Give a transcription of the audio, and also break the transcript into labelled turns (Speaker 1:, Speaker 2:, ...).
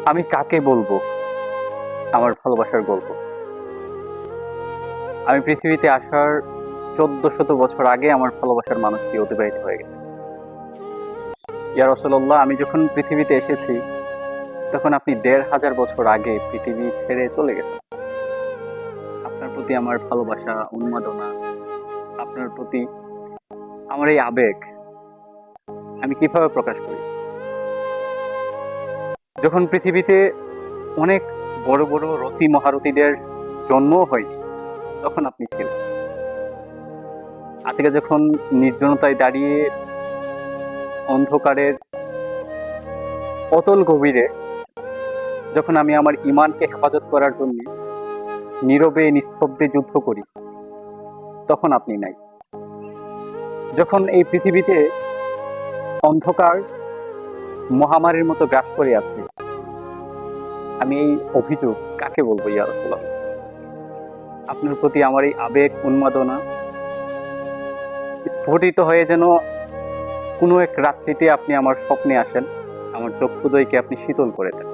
Speaker 1: আমি কাকে বলবো আমার ভালোবাসার গল্প? আমি পৃথিবীতে আসার 1400 বছর আগে আমার ভালোবাসার মানুষটি অতিবাহিত হয়ে গেছে। ইয়া রাসূলুল্লাহ, আমি যখন পৃথিবীতে এসেছি তখন আপনি 1500 বছর আগে পৃথিবী ছেড়ে চলে গেছেন। আপনার প্রতি আমার ভালোবাসা, উন্মাদনা, আপনার প্রতি আমার এই আবেগ আমি কিভাবে প্রকাশ করি? যখন পৃথিবীতে অনেক বড় বড় রতি মহারথীদের জন্মও হয়নি তখন আপনি ছিলেন। আজকে যখন নির্জনতায় দাঁড়িয়ে অন্ধকারের অতল গভীরে যখন আমি আমার ঈমানকে হেফাজত করার জন্য নীরবে নিস্তব্ধে যুদ্ধ করি তখন আপনি নাই। যখন এই পৃথিবীতে অন্ধকার মহামারীর মতো গ্রাস করে আছে, আমি এই অভিযোগ কাকে বলবো ইয়া রাসূলুল্লাহ? আপনার প্রতি আমার এই আবেগ, উন্মাদনা স্ফুটিত হয়ে যেন কোনো এক রাত্রিতে আপনি আমার স্বপ্নে আসেন, আমার চক্ষুদ্বয়কে আপনি শীতল করে দেন।